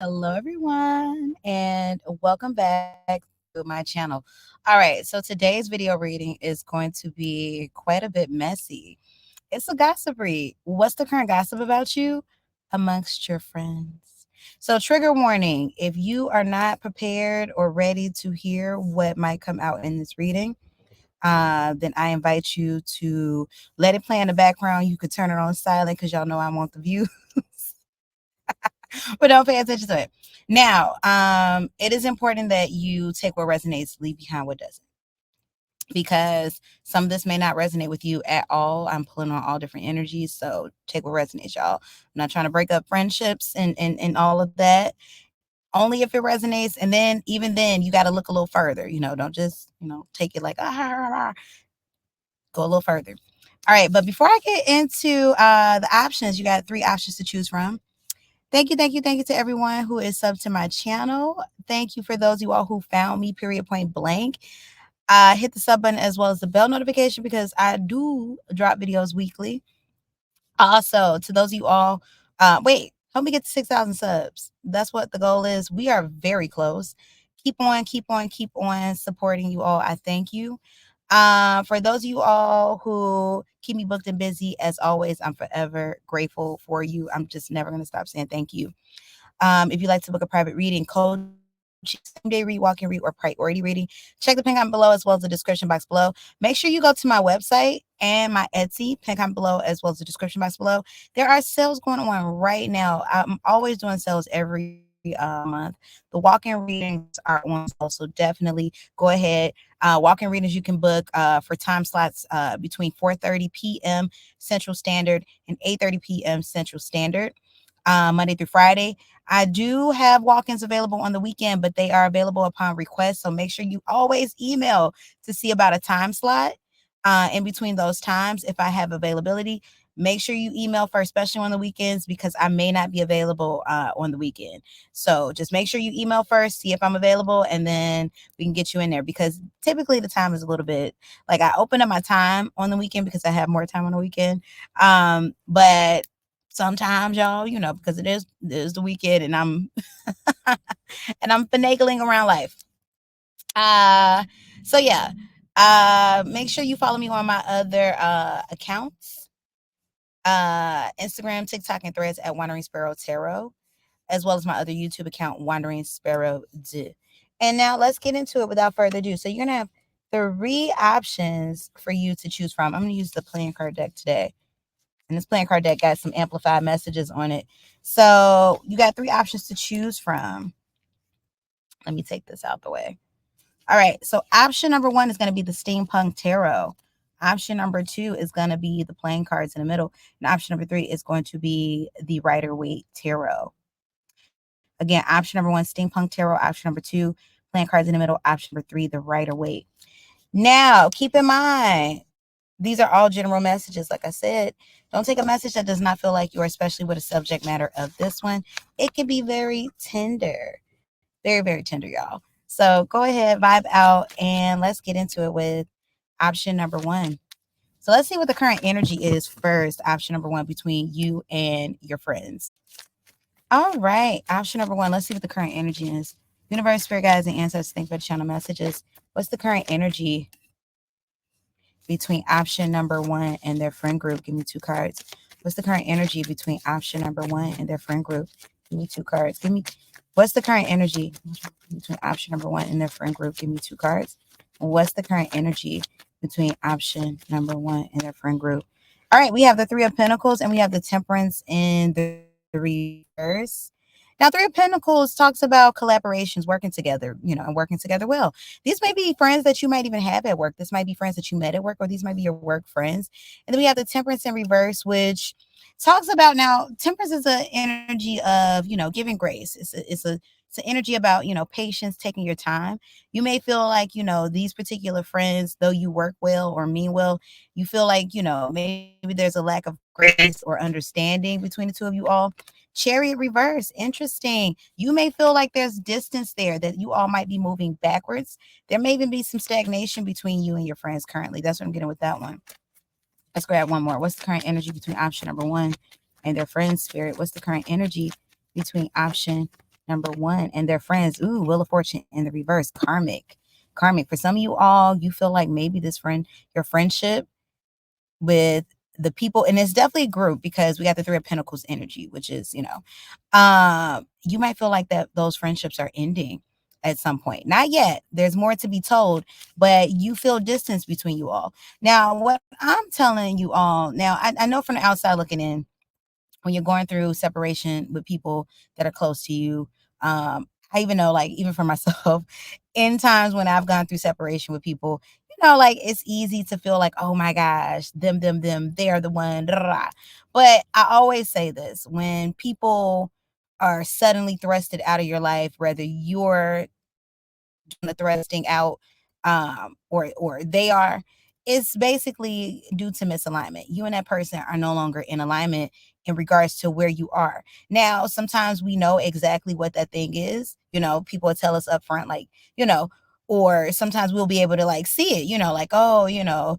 Hello, everyone, and welcome back to my channel. All right, so today's video reading is going to be quite a bit messy. It's a gossip read. What's the current gossip about you amongst your friends? So, trigger warning, if you are not prepared or ready to hear what might come out in this reading, then I invite you to let it play in the background. You could turn it on silent because y'all know I want the view. But don't pay attention to it. Now, it is important that you take what resonates, leave behind what doesn't, because some of this may not resonate with you at all. I'm pulling on all different energies, so take what resonates, y'all. I'm not trying to break up friendships and all of that. Only if it resonates, and then even then, you got to look a little further. Don't just take it like go a little further. All right, but before I get into the options, you got three options to choose from. Thank you to everyone who is sub to my channel. Thank you for those of you all who found me, period, point blank. Hit the sub button as well as the bell notification because I do drop videos weekly. Also, to those of you all, help me get to 6,000 subs. That's what the goal is. We are very close. Keep on supporting you all. I thank you. For those of you all who keep me booked and busy, as always, I'm forever grateful for you. I'm just never going to stop saying thank you. If you'd like to book a private reading, coaching, same day read, walk-in read, or priority reading, check the pin comment below as well as the description box below. Make sure you go to my website and my Etsy, pin comment below as well as the description box below. There are sales going on right now. I'm always doing sales every month. The walk-in readings are on sale, so definitely go ahead. Walk-in readings you can book for time slots between 4:30 p.m. Central Standard and 8:30 p.m. Central Standard, Monday through Friday. I do have walk-ins available on the weekend, but they are available upon request. So make sure you always email to see about a time slot in between those times. If I have availability, make sure you email first, especially on the weekends, because I may not be available on the weekend. So just make sure you email first, see if I'm available, and then we can get you in there, because typically the time is a little bit like I open up my time on the weekend because I have more time on the weekend. But sometimes, y'all, because it is the weekend and I'm and I'm finagling around life. Uh so yeah. Make sure you follow me on my other accounts. Instagram, TikTok, and Threads at Wandering Sparrow Tarot, as well as my other YouTube account, Wandering Sparrow D. And now let's get into it without further ado. So you're gonna have three options for you to choose from. I'm gonna use the playing card deck today. And this playing card deck got some amplified messages on it. So you got three options to choose from. Let me take this out the way. All right. So option number one is going to be the Steampunk Tarot. Option number two is going to be the playing cards in the middle. And option number three is going to be the Rider-Waite Tarot. Again, option number one, Steampunk Tarot. Option number two, playing cards in the middle. Option number three, the Rider-Waite. Now, keep in mind, these are all general messages. Like I said, don't take a message that does not feel like you, especially with the subject matter of this one. It can be very tender, very, very tender, y'all. So go ahead, vibe out, and let's get into it with option number one. So let's see what the current energy is first. Option number one, between you and your friends. All right, option number one. Let's see what the current energy is. Universe, spirit guides, and ancestors, think for channel messages. What's the current energy between option number one and their friend group? Give me two cards. What's the current energy between option number one and their friend group? Give me two cards. What's the current energy between option number one and their friend group? Give me two cards. And what's the current energy between option number one and their friend group? All right, we have the Three of Pentacles and we have the Temperance in the reverse. Now, Three of Pentacles talks about collaborations, working together, and working together well. These may be friends that you might even have at work. This might be friends that you met at work, or these might be your work friends. And then we have the Temperance in reverse, which talks about, now, temperance is an energy of, giving grace. It's an energy about, patience, taking your time. You may feel like, these particular friends, though you work well or mean well, you feel like, maybe there's a lack of grace or understanding between the two of you all. Chariot reverse, interesting. You may feel like there's distance there, that you all might be moving backwards. There may even be some stagnation between you and your friends currently. That's what I'm getting with that one. Let's grab one more. What's the current energy between option number one and their friends, spirit? What's the current energy between option number one, and their friends. Ooh, Wheel of Fortune in the reverse, karmic. Karmic. For some of you all, you feel like maybe your friendship with the people, and it's definitely a group because we got the Three of Pentacles energy, which is, you might feel like that those friendships are ending at some point. Not yet. There's more to be told, but you feel distance between you all. Now, what I'm telling you all, now I know from the outside looking in, when you're going through separation with people that are close to you. I even know, like, even for myself, in times when I've gone through separation with people, like it's easy to feel like, oh my gosh, them, they are the one. Da, da, da. But I always say this: when people are suddenly thrusted out of your life, whether you're doing the thrusting out, or they are, it's basically due to misalignment. You and that person are no longer in alignment in regards to where you are. Now, sometimes we know exactly what that thing is. People will tell us up front, like, or sometimes we'll be able to like see it, like, oh,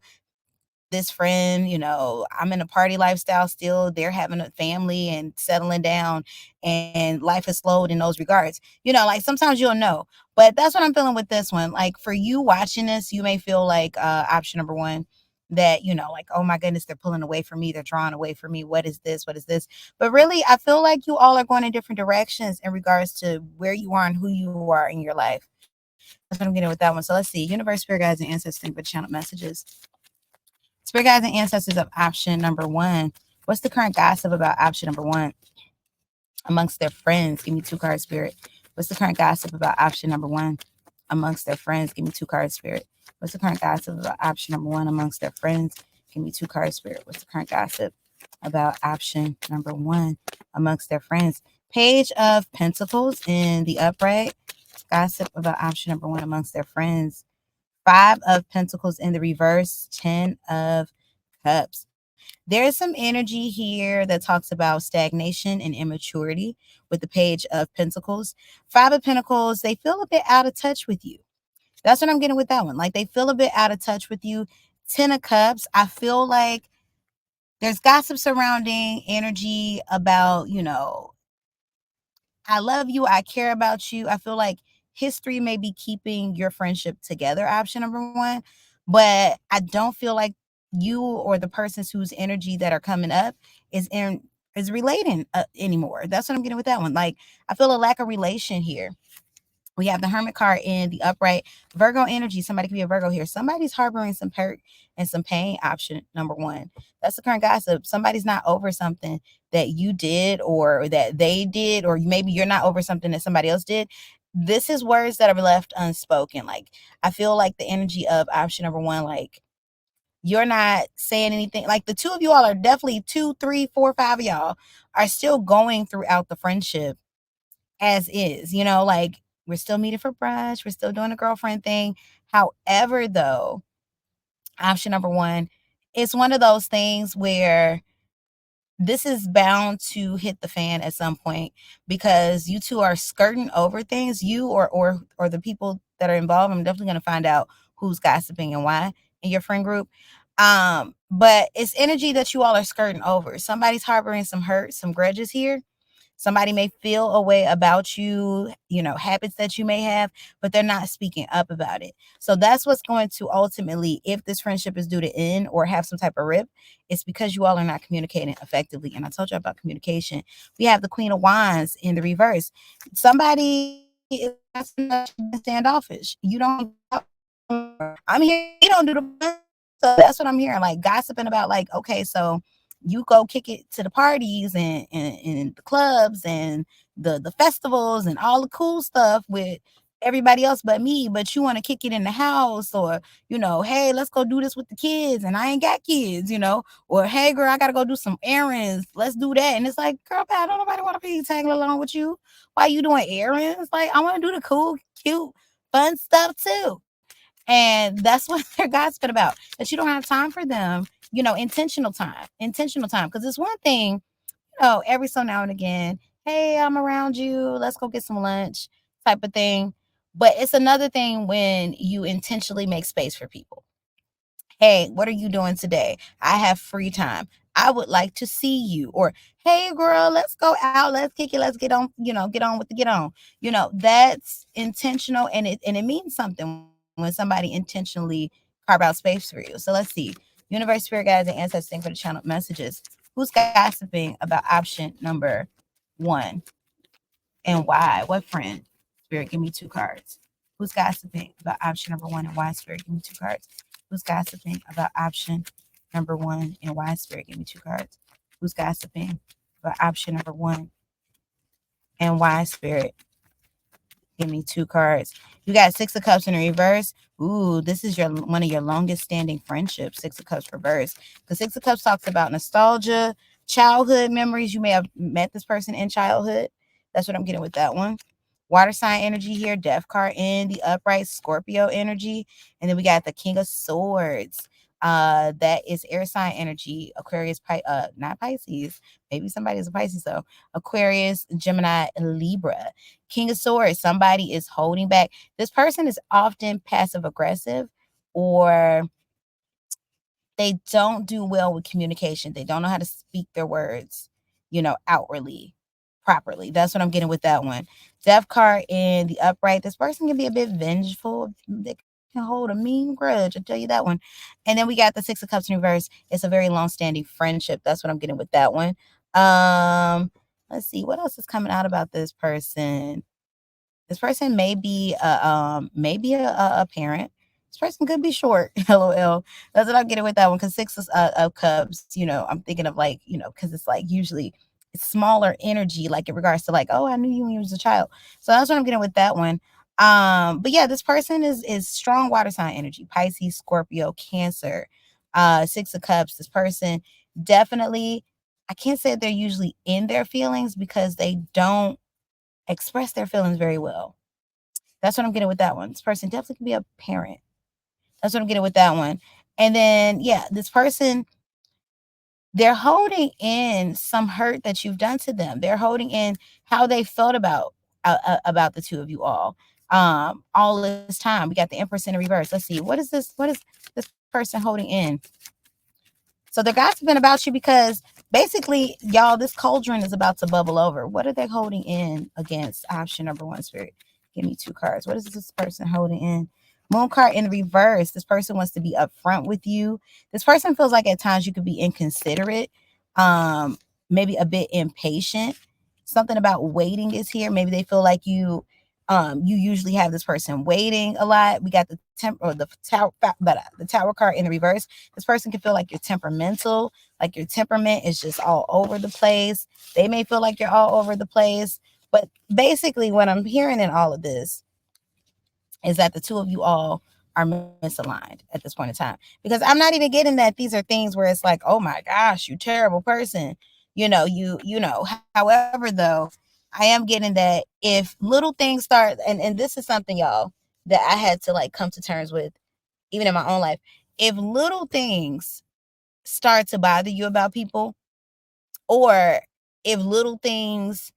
this friend, I'm in a party lifestyle still. They're having a family and settling down, and life has slowed in those regards. Like sometimes you'll know. But that's what I'm feeling with this one. Like for you watching this, you may feel like option number one, that, like, oh my goodness, they're pulling away from me. They're drawing away from me. What is this? What is this? But really, I feel like you all are going in different directions in regards to where you are and who you are in your life. That's what I'm getting with that one. So let's see. Universe, spirit guides, and ancestors, think with channel messages. Spirit guides and ancestors of option number one. What's the current gossip about option number one amongst their friends? Give me two cards, Spirit. What's the current gossip about option number one amongst their friends? Give me two cards, Spirit. What's the current gossip about option number one amongst their friends? Give me two cards, Spirit. What's the current gossip about option number one amongst their friends? Page of Pentacles in the upright. Gossip about option number one amongst their friends. Five of Pentacles in the reverse. 10 of Cups. There's some energy here that talks about stagnation and immaturity with the Page of Pentacles. Five of Pentacles, they feel a bit out of touch with you. That's what I'm getting with that one. Like they feel a bit out of touch with you. 10 of Cups, I feel like there's gossip surrounding energy about, I love you. I care about you. I feel like history may be keeping your friendship together, option number one. But I don't feel like you or the persons whose energy that are coming up is relating anymore. That's what I'm getting with that one. Like I feel a lack of relation here. We have the Hermit card in the upright. Virgo energy. Somebody could be a Virgo here. Somebody's harboring some hurt and some pain, option number one. That's the current gossip. Somebody's not over something that you did or that they did, or maybe you're not over something that somebody else did. This is words that are left unspoken. Like I feel like the energy of option number one, like you're not saying anything. Like the two of you all are definitely, two, three, four, five of y'all are still going throughout the friendship as is, like we're still meeting for brunch, we're still doing a girlfriend thing. However, though, option number one, it's one of those things where this is bound to hit the fan at some point because you two are skirting over things. You or the people that are involved. I'm definitely going to find out who's gossiping and why in your friend group. But it's energy that you all are skirting over. Somebody's harboring some hurt, some grudges here. Somebody may feel a way about you, habits that you may have, but they're not speaking up about it. So that's what's going to ultimately, if this friendship is due to end or have some type of rip, it's because you all are not communicating effectively. And I told you about communication. We have the Queen of Wands in the reverse. Somebody is standoffish. You don't. I'm here. You don't do the. So that's what I'm hearing. Like gossiping about. Like, okay, so you go kick it to the parties and the clubs and the festivals and all the cool stuff with everybody else but me, but you want to kick it in the house, or hey, let's go do this with the kids and I ain't got kids, or hey girl, I gotta go do some errands, let's do that. And it's like, girl, I don't nobody want to be tagging along with you. Why you doing errands? Like I want to do the cool, cute, fun stuff too. And that's what they're gossiping about, that you don't have time for them, intentional time. Because it's one thing, every so now and again, hey, I'm around you, let's go get some lunch type of thing. But it's another thing when you intentionally make space for people. Hey, what are you doing today? I have free time. I would like to see you. Or, hey girl, let's go out, let's kick it, let's get on, get on with the get on. That's intentional, and it means something when somebody intentionally carve out space for you. So let's see. Universe, spirit guides, and ancestors, thank for the channel messages. Who's gossiping about option number one and why? What friend? Spirit, give me two cards. Who's gossiping about option number one and why? Spirit, give me two cards. Who's gossiping about option number one and why? Spirit, give me two cards. Who's gossiping about option number one and why? Spirit, give me two cards. You got Six of Cups in reverse. Ooh, this is one of your longest standing friendships. Six of Cups reverse. Because Six of Cups talks about nostalgia, childhood memories. You may have met this person in childhood. That's what I'm getting with that one. Water sign energy here. Death card in the upright. Scorpio energy. And then we got the King of Swords. That is air sign energy. Aquarius, not Pisces. Maybe somebody's a Pisces though. Aquarius, Gemini, Libra. King of Swords, somebody is holding back. This person is often passive aggressive, or they don't do well with communication. They don't know how to speak their words, outwardly, properly. That's what I'm getting with that one. Death card in the upright. This person can be a bit vengeful. They can hold a mean grudge. I'll tell you that one. And then we got the Six of Cups in reverse. It's a very long-standing friendship. That's what I'm getting with that one. Let's see. What else is coming out about this person? This person may be a parent. This person could be short. LOL. That's what I'm getting with that one. Because Six of Cups, I'm thinking of like, because it's like usually it's smaller energy, like in regards to like, oh, I knew you when you was a child. So that's what I'm getting with that one. But yeah, this person is strong water sign energy. Pisces, Scorpio, Cancer. Six of Cups. This person definitely, I can't say they're usually in their feelings because they don't express their feelings very well. That's what I'm getting with that one. This person definitely can be a parent. That's what I'm getting with that one. And then, yeah, this person, they're holding in some hurt that you've done to them. They're holding in how they felt about the two of you all this time. We got the Empress in the reverse. Let's see. What is this person holding in? So they're gossiping about you because basically, y'all, this cauldron is about to bubble over. What are they holding in against option number one, Spirit? Give me two cards. What is this person holding in? Moon card in reverse. This person wants to be upfront with you. This person feels like at times you could be inconsiderate, maybe a bit impatient. Something about waiting is here. Maybe they feel like you usually have this person waiting a lot. We got the tower card in the reverse. This person can feel like you're temperamental, like your temperament is just all over the place. They may feel like you're all over the place. But basically, what I'm hearing in all of this is that the two of you all are misaligned at this point in time. Because I'm not even getting that these are things where it's like, oh my gosh, you terrible person. However, though, I am getting that if little things start, and this is something, y'all, that I had to like come to terms with even in my own life. If little things start to bother you about people, or if little things,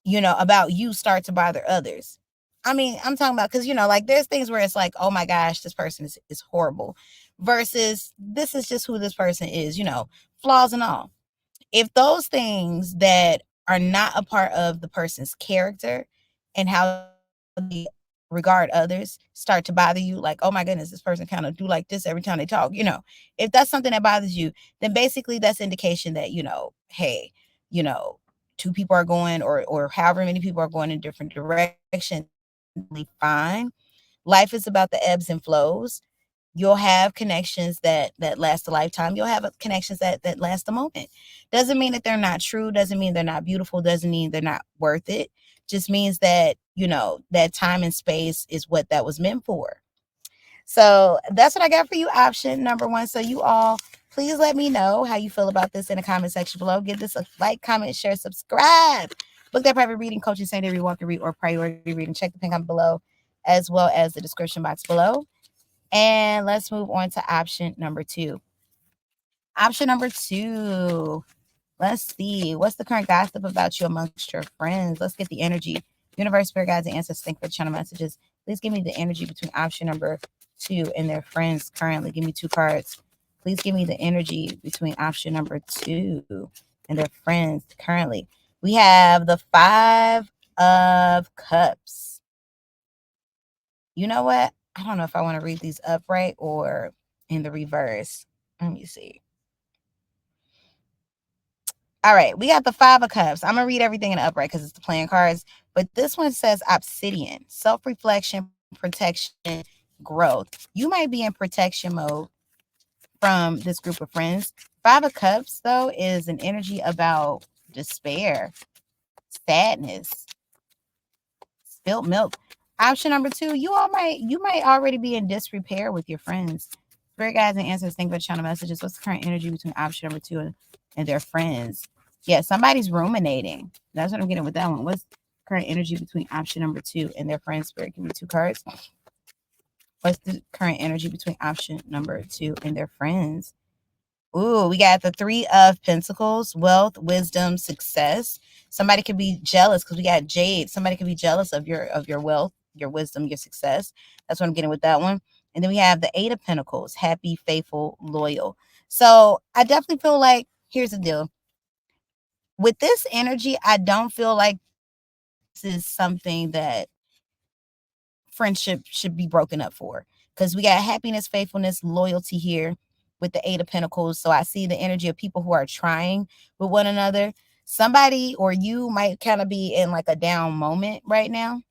about you start to bother others. I mean, I'm talking about, because, like there's things where it's like, oh my gosh, this person is horrible, versus this is just who this person is, flaws and all. If those things that are not a part of the person's character and how they regard others start to bother you, like, oh my goodness, this person kind of do like this every time they talk, if that's something that bothers you, then basically that's indication that, hey, you know, two people are going, or however many people are going in different directions, fine. Life is about the ebbs and flows. You'll have connections that last a lifetime. You'll have connections that last a moment. Doesn't mean that they're not true. Doesn't mean they're not beautiful. Doesn't mean they're not worth it. Just means that, that time and space is what that was meant for. So that's what I got for you, option number one. So you all, please let me know how you feel about this in the comment section below. Give this a like, comment, share, subscribe. Book that private reading, coaching, secondary, walk-in read, or priority reading. Check the pin comment below, as well as the description box below. And let's move on to option number two. Option number two. Let's see. What's the current gossip about you amongst your friends? Let's get the energy. Universe, spirit guides, and ancestors, thank for channel messages. Please give me the energy between option number two and their friends currently. Give me two cards. Please give me the energy between option number 2 and their friends currently. We have the 5 of Cups. You know what? I don't know if I want to read these upright or in the reverse. Let me see. All right, we got the 5 of Cups. I'm gonna read everything in upright because it's the playing cards. But this one says obsidian, self-reflection, protection, growth. You might be in protection mode from this group of friends. 5 of Cups, though, is an energy about despair, sadness, spilled milk. Option number 2, you might already be in disrepair with your friends. Spirit guides and answers, think about channel messages. What's the current energy between option number 2 and their friends? Yeah, somebody's ruminating. That's what I'm getting with that one. What's current energy between option number 2 and their friends? Spirit, give me 2 cards. What's the current energy between option number 2 and their friends? Ooh, we got the 3 of Pentacles, wealth, wisdom, success. Somebody could be jealous because we got Jade. Somebody could be jealous of your wealth, your wisdom, your success. That's what I'm getting with that one. And then we have the 8 of Pentacles, happy, faithful, loyal. So I definitely feel like, here's the deal. With this energy, I don't feel like this is something that friendship should be broken up for, because we got happiness, faithfulness, loyalty here with the 8 of Pentacles. So I see the energy of people who are trying with one another. Somebody or you might kind of be in like a down moment right now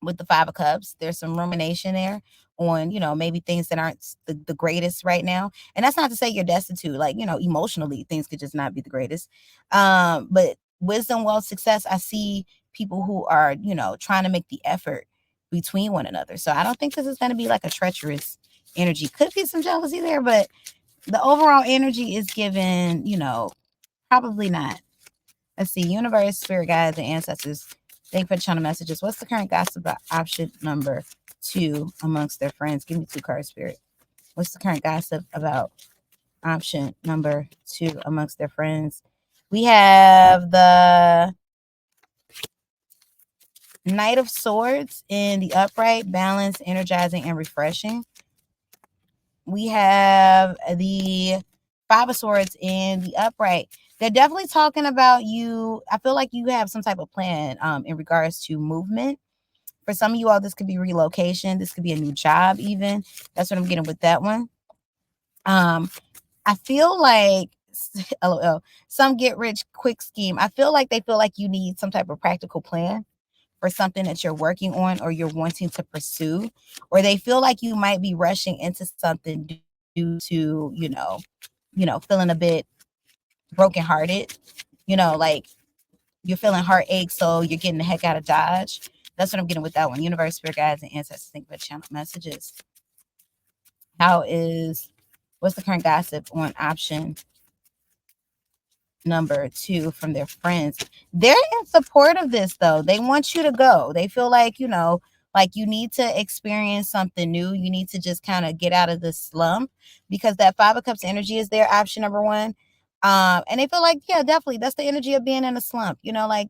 with the 5 of Cups. There's some rumination there on, maybe things that aren't the greatest right now. And that's not to say you're destitute. Like, emotionally, things could just not be the greatest. But wisdom, wealth, success, I see people who are, trying to make the effort between one another. So I don't think this is going to be like a treacherous energy. Could be some jealousy there, but the overall energy is given, probably not. Let's see, universe, spirit guides, and ancestors. Thank you for the channel messages. What's the current gossip about option number 2 amongst their friends? Give me 2 cards, spirit. What's the current gossip about option number 2 amongst their friends? We have the Knight of Swords in the upright, balanced, energizing, and refreshing. We have the 5 of Swords in the upright. They're definitely talking about you. I feel like you have some type of plan in regards to movement. For some of you all, this could be relocation. This could be a new job even. That's what I'm getting with that one. I feel like, LOL, some get rich quick scheme. I feel like they feel like you need some type of practical plan for something that you're working on or you're wanting to pursue, or they feel like you might be rushing into something due to, feeling a bit brokenhearted, like you're feeling heartache, so you're getting the heck out of Dodge. That's what I'm getting with that one. Universe, spirit guides, and ancestors, think about channel messages. What's the current gossip on option number 2 from their friends? They're in support of this, though. They want you to go. They feel like, like you need to experience something new. You need to just kind of get out of this slump, because that 5 of Cups energy is their option number 1. And they feel like, yeah, definitely, that's the energy of being in a slump, like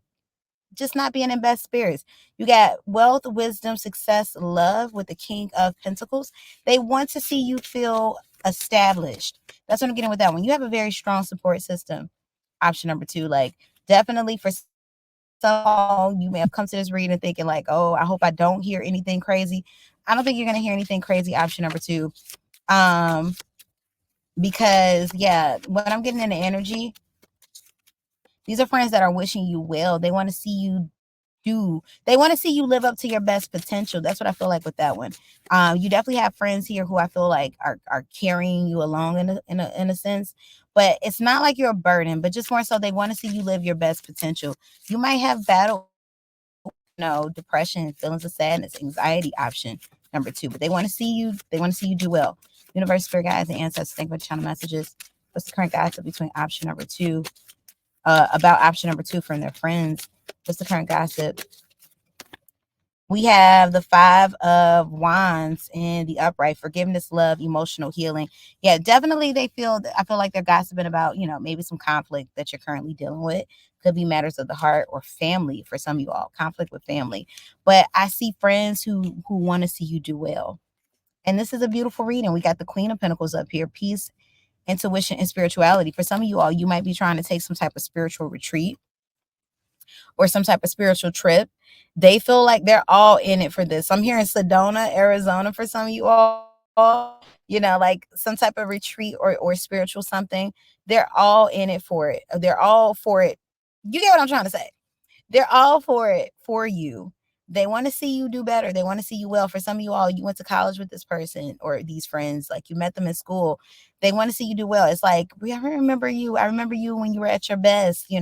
just not being in best spirits. You got wealth, wisdom, success, love with the King of Pentacles. They want to see you feel established. That's what I'm getting with that one. You have a very strong support system. Option number 2, like definitely for some, you may have come to this reading thinking like, oh, I hope I don't hear anything crazy. I don't think you're going to hear anything crazy. Option number 2. Because yeah, what I'm getting in the energy, these are friends that are wishing you well. They want to see you they want to see you live up to your best potential. That's what I feel like with that one. You definitely have friends here who I feel like are carrying you along in a sense, but it's not like you're a burden, but just more so they want to see you live your best potential. You might have battle, depression, feelings of sadness, anxiety, option number 2, but they want to see you do well. Universe, spirit guides, and ancestors, thank you for channel messages. What's the current gossip between option number 2 about option number 2 from their friends? What's the current gossip? We have the 5 of Wands in the upright, forgiveness, love, emotional healing. Yeah, definitely I feel like they're gossiping about, maybe some conflict that you're currently dealing with. Could be matters of the heart or family for some of you all, conflict with family. But I see friends who want to see you do well. And this is a beautiful reading. We got the Queen of Pentacles up here, peace, intuition, and spirituality. For some of you all, you might be trying to take some type of spiritual retreat or some type of spiritual trip. They feel like they're all in it for this. I'm here in Sedona, Arizona for some of you all, like some type of retreat or spiritual something. They're all in it for it. They're all for it. You get what I'm trying to say? They're all for it for you. They want to see you do better. They want to see you well. For some of you all, you went to college with this person or these friends, like you met them in school. They want to see you do well. It's like, I remember you. I remember you when you were at your best.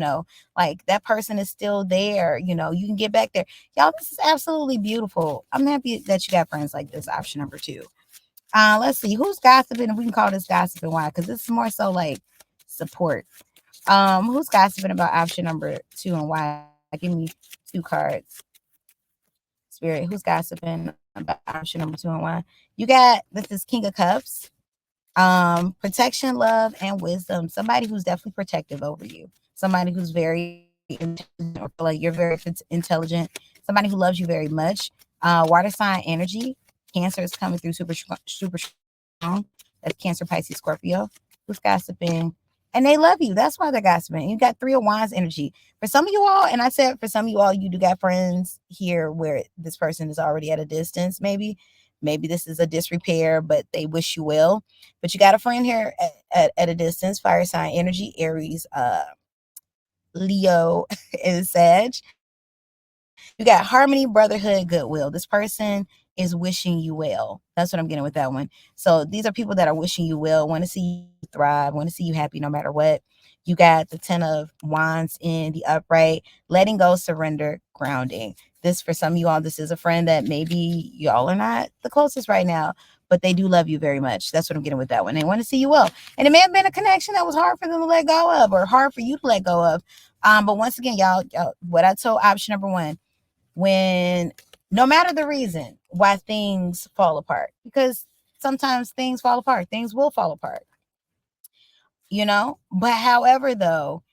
Like that person is still there. You can get back there. Y'all, this is absolutely beautiful. I'm happy that you got friends like this. Option number 2. Let's see who's gossiping. We can call this gossiping. Why? Because this is more so like support. Who's gossiping about option number 2 and why? Give me 2 cards. Spirit, who's gossiping about option number 2 and why? You got, this is King of Cups. Protection, love, and wisdom. Somebody who's definitely protective over you. Somebody who's very intelligent or feel like you're very intelligent. Somebody who loves you very much. Water sign energy. Cancer is coming through super strong. That's Cancer, Pisces, Scorpio. Who's gossiping? And they love you. That's why they're gossiping. You got 3 of Wands energy. For some of you all, and I said for some of you all, you do got friends here where this person is already at a distance, maybe. Maybe this is a disrepair, but they wish you well. But you got a friend here at a distance, fire sign energy, Aries, Leo, and Sag. You got harmony, brotherhood, goodwill. This person is wishing you well. That's what I'm getting with that one. So these are people that are wishing you well, want to see you thrive, want to see you happy no matter what. You got the 10 of Wands in the upright, letting go, surrender, grounding. This, for some of you all, this is a friend that maybe y'all are not the closest right now, but they do love you very much. That's what I'm getting with that one. They want to see you well. And it may have been a connection that was hard for them to let go of or hard for you to let go of. But once again, y'all, what I told option number 1, when no matter the reason why things fall apart, because sometimes things fall apart, things will fall apart. But however, though,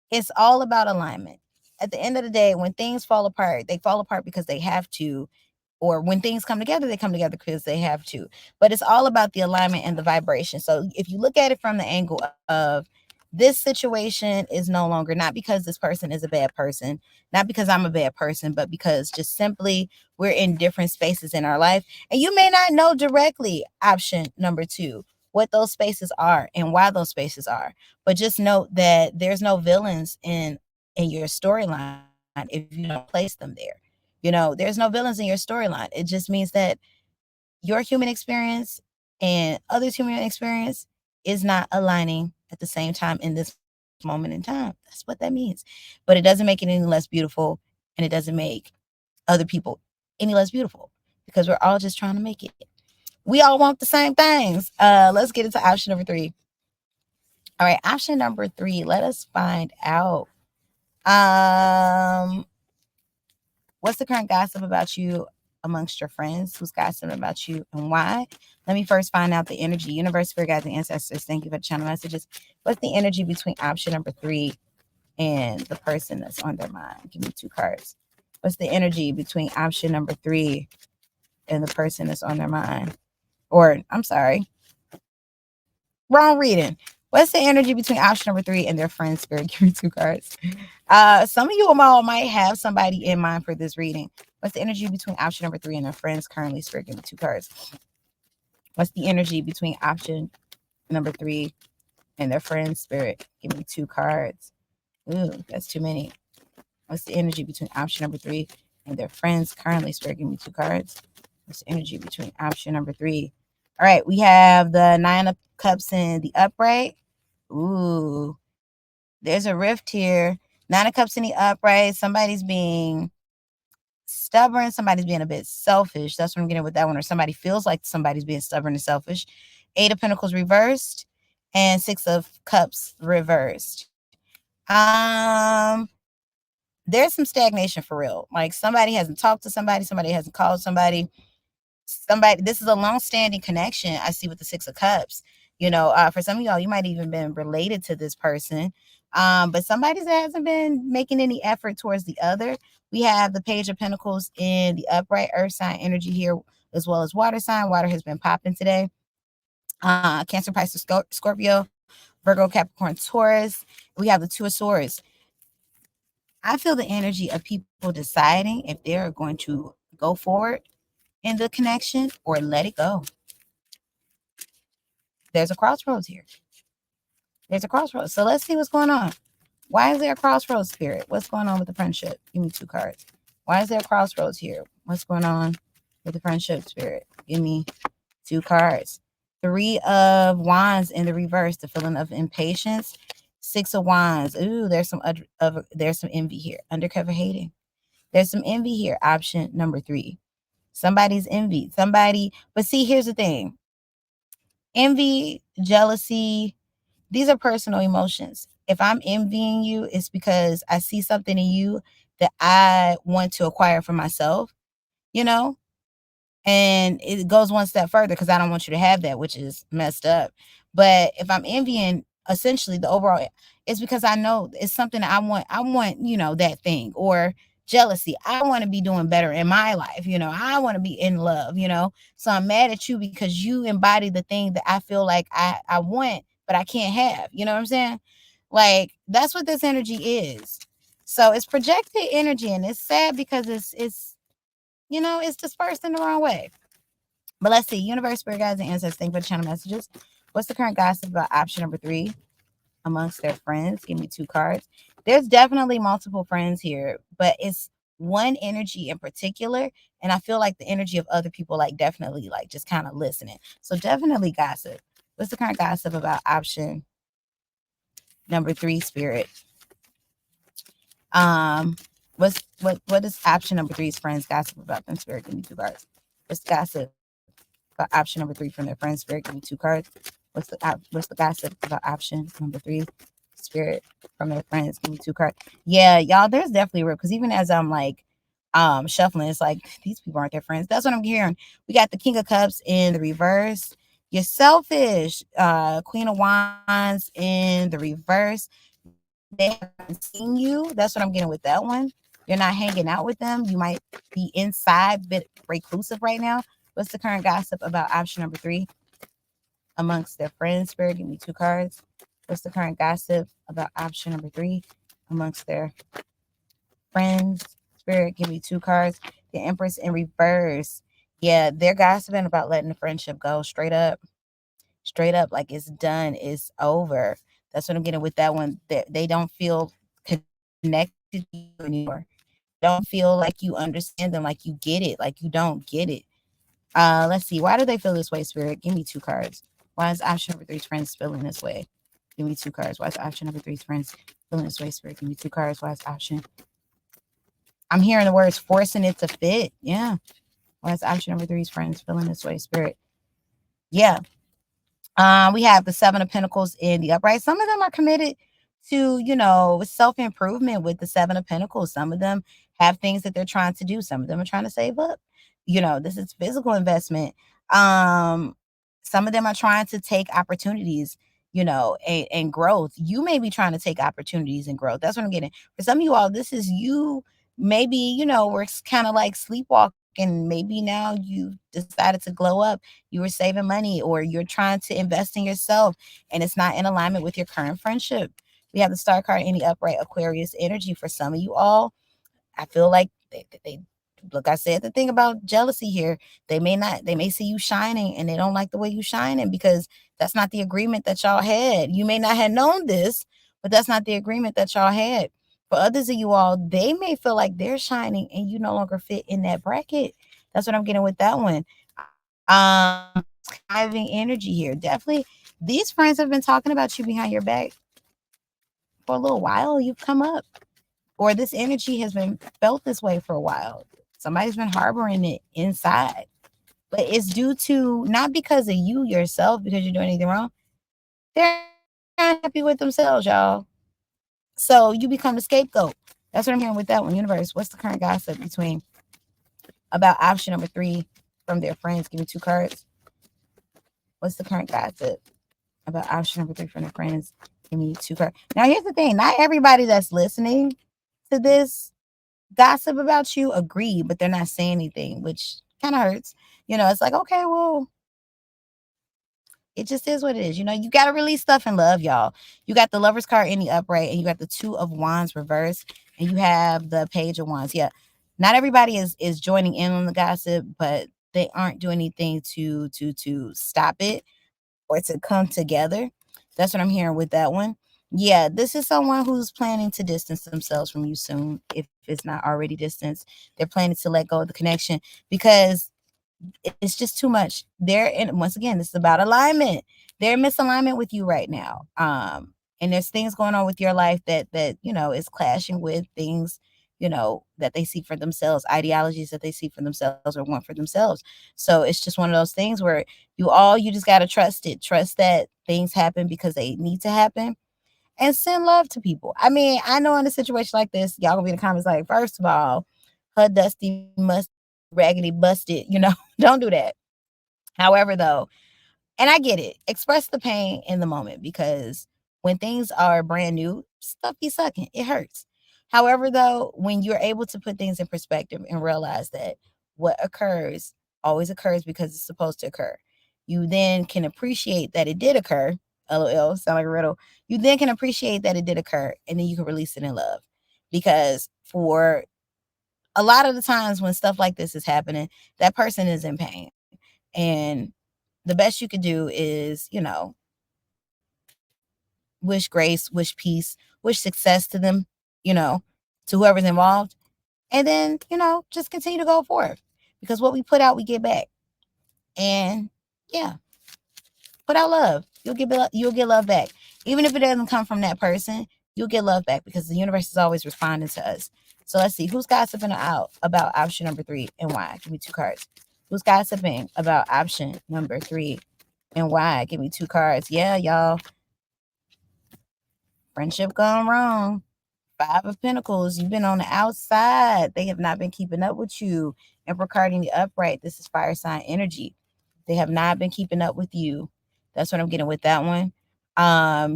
it's all about alignment. At the end of the day, when things fall apart, they fall apart because they have to, or when things come together, they come together because they have to. But it's all about the alignment and the vibration. So if you look at it from the angle of this situation is no longer, not because this person is a bad person, not because I'm a bad person, but because just simply we're in different spaces in our life. And you may not know directly, option number 2, what those spaces are and why those spaces are. But just note that there's no villains in your storyline if you don't place them there. There's no villains in your storyline. It just means that your human experience and others' human experience is not aligning at the same time in this moment in time. That's what that means. But it doesn't make it any less beautiful, and it doesn't make other people any less beautiful, because we're all just trying to make it. We all want the same things. Let's get into option number 3. All right, option number 3. Let us find out. What's the current gossip about you amongst your friends? Who's gossiping about you and why? Let me first find out the energy. Universe, spirit guides, and ancestors, thank you for the channel messages. What's the energy between option number 3 and the person that's on their mind? Give me 2 cards. What's the energy between option number 3 and the person that's on their mind? Or, I'm sorry, wrong reading. What's the energy between option number 3 and their friend spirit? Give me 2 cards. Some of you all might have somebody in mind for this reading. What's the energy between option number 3 and their friends currently spirit? Give me 2 cards. What's the energy between option number 3 and their friends spirit? Give me 2 cards. Ooh, that's too many. What's the energy between option number 3 and their friends currently spirit? Give me 2 cards. What's the energy between option number 3? All right, we have the 9 of Cups in the upright. Ooh, there's a rift here. 9 of Cups in the upright. Somebody's being stubborn. Somebody's being a bit selfish. That's what I'm getting with that one. Or somebody feels like somebody's being stubborn and selfish. 8 of Pentacles reversed and 6 of Cups reversed. There's some stagnation for real. Like somebody hasn't talked to somebody. Somebody hasn't called somebody. This is a long-standing connection I see with the 6 of Cups. For some of y'all, you might even been related to this person, but somebody that hasn't been making any effort towards the other. We have the Page of Pentacles in the upright, earth sign energy here as well as water sign. Water has been popping today. Cancer, Pisces, Scorpio, Virgo, Capricorn, Taurus. We have the Two of Swords. I feel the energy of people deciding if they're going to go forward in the connection or let it go. There's a crossroads here. There's a crossroads. So let's see what's going on. Why is there a crossroads, Spirit? What's going on with the friendship? Give me 2 cards. Why is there a crossroads here? What's going on with the friendship, Spirit? Give me 2 cards. 3 of Wands in the reverse, the feeling of impatience. 6 of Wands. Ooh, there's some envy here. Undercover hating. There's some envy here. Option number 3. Somebody's envy. But see, here's the thing. Envy, jealousy, these are personal emotions. If I'm envying you, it's because I see something in you that I want to acquire for myself, you know? And it goes one step further because I don't want you to have that, which is messed up. But if I'm envying essentially the overall, it's because I know it's something that I want. I want, that thing. Or jealousy. I want to be doing better in my life. I want to be in love. So I'm mad at you because you embody the thing that I feel like I want, but I can't have. You know what I'm saying? Like, that's what this energy is. So it's projected energy, and it's sad because it's dispersed in the wrong way. But let's see. Universe, spirit guides, and ancestors, thank you for the channel messages. What's the current gossip about option number 3 amongst their friends? Give me 2 cards. There's definitely multiple friends here, but it's one energy in particular. And I feel like the energy of other people, like, definitely, like, just kind of listening. So definitely gossip. What's the current gossip about option number 3, spirit? What is option number 3's friends gossip about them, spirit? Give me 2 cards. What's gossip about option number 3 from their friends, spirit? Give me 2 cards. What's the gossip about option number 3, spirit, from their friends? Give me 2 cards. Yeah, y'all, there's definitely real, because even as I'm like shuffling, it's like these people aren't their friends. That's what I'm hearing. We got the King of Cups in the reverse. You're selfish. Queen of Wands in the reverse. They haven't seen you. That's what I'm getting with that one. You're not hanging out with them. You might be inside, bit reclusive right now. What's the current gossip about option number 3 amongst their friends, spirit? Give me 2 cards. What's the current gossip about option number 3 amongst their friends, spirit? Give me 2 cards. The Empress in reverse. Yeah, they're gossiping about letting the friendship go straight up, like it's done, it's over. That's what I'm getting with that one. They don't feel connected to you anymore. Don't feel like you understand them, like you get it, like you don't get it. Let's see. Why do they feel this way, spirit? Give me 2 cards. Why is option number 3's friends feeling this way? Give me 2 cards. Why is option number 3's friends feeling this way, spirit? Give me 2 cards. Why is option? I'm hearing the words forcing it to fit. Yeah. Why is option number 3's friends feeling this way, spirit? Yeah. We have the 7 of Pentacles in the upright. Some of them are committed to, self-improvement with the 7 of Pentacles. Some of them have things that they're trying to do. Some of them are trying to save up. This is physical investment. Some of them are trying to take opportunities, and growth. You may be trying to take opportunities and growth. That's what I'm getting. For some of you all, this is you. Maybe, we're kind of like sleepwalking. Maybe now you decided to glow up. You were saving money, or you're trying to invest in yourself, and it's not in alignment with your current friendship. We have the Star card in the upright, Aquarius energy. For some of you all, I feel like they look, I said the thing about jealousy here. They may see you shining, and they don't like the way you shining, because that's not the agreement that y'all had. You may not have known this, but that's not the agreement that y'all had. For others of you all, they may feel like they're shining and you no longer fit in that bracket. That's what I'm getting with that one. Having energy here. Definitely, these friends have been talking about you behind your back for a little while. You've come up, or this energy has been felt this way for a while. Somebody's been harboring it inside, but it's due to, not because of you yourself, because you're doing anything wrong. They're unhappy with themselves, y'all. So you become the scapegoat. That's what I'm hearing with that one. Universe, what's the current gossip about option number 3 from their friends? Give me 2 cards. What's the current gossip about option number 3 from their friends? Give me 2 cards. Now, here's the thing. Not everybody that's listening to this gossip about you agree, but they're not saying anything, which Kind of hurts. It's like, okay, well, it just is what it is. You got to release stuff in love, y'all. You got the Lover's card in the upright, and you got the Two of Wands reversed, and you have the Page of Wands. Yeah, not everybody is joining in on the gossip, but they aren't doing anything to stop it or to come together. That's what I'm hearing with that one. Yeah, this is someone who's planning to distance themselves from you soon, if it's not already distanced. They're planning to let go of the connection because it's just too much. Once again, this is about alignment. They're in misalignment with you right now. And there's things going on with your life that is clashing with things, that they see for themselves, ideologies that they see for themselves or want for themselves. So it's just one of those things where you just gotta trust it. Trust that things happen because they need to happen, and send love to people. I mean, I know in a situation like this, y'all gonna be in the comments like, first of all, her dusty, musty, raggedy, busted, don't do that. However, though, and I get it, express the pain in the moment because when things are brand new, stuff be sucking. It hurts. However, though, when you're able to put things in perspective and realize that what occurs always occurs because it's supposed to occur, you then can appreciate that it did occur. LOL, sound like a riddle. You then can appreciate that it did occur, and then you can release it in love. Because for a lot of the times when stuff like this is happening, that person is in pain. And the best you could do is, wish grace, wish peace, wish success to them, you know, to whoever's involved. And then, just continue to go forward. Because what we put out, we get back. And yeah, put out love. You'll get love back. Even if it doesn't come from that person, you'll get love back because the universe is always responding to us. So let's see who's gossiping out about option number 3 and why. Give me 2 cards. Who's gossiping about option number 3 and why? Give me 2 cards. Yeah, y'all. Friendship gone wrong. 5 of Pentacles. You've been on the outside. They have not been keeping up with you. Emperor card in the upright. This is fire sign energy. They have not been keeping up with you. That's what I'm getting with that one.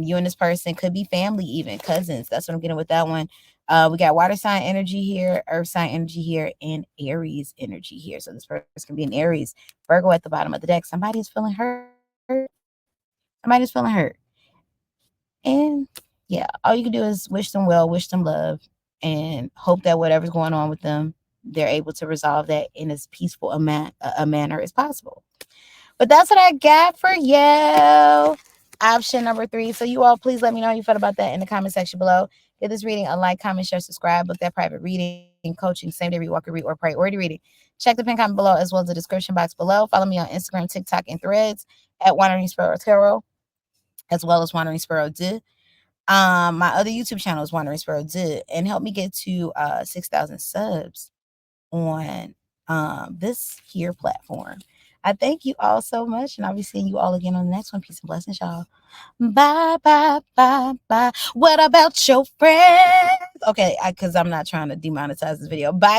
You and this person could be family, even cousins. That's what I'm getting with that one. We got water sign energy here, earth sign energy here, and Aries energy here. So this person can be an Aries. Virgo at the bottom of the deck. Somebody's feeling hurt. Somebody's feeling hurt. And yeah, all you can do is wish them well, wish them love, and hope that whatever's going on with them, they're able to resolve that in as peaceful a manner as possible. But that's what I got for you. Option number 3. So you all, please let me know how you felt about that in the comment section below. Give this reading a like, comment, share, subscribe. Book that private reading, coaching, same day read, walker read, or priority reading. Check the pin comment below as well as the description box below. Follow me on Instagram, TikTok, and Threads at wanderingsparrow tarot, as well as Wandering Sparrow D. My other YouTube channel is Wandering Sparrow D, and help me get to 6,000 subs on this here platform. I thank you all so much, and I'll be seeing you all again on the next one. Peace and blessings, y'all. Bye, bye, bye, bye. What about your friends? Okay, because I'm not trying to demonetize this video. Bye.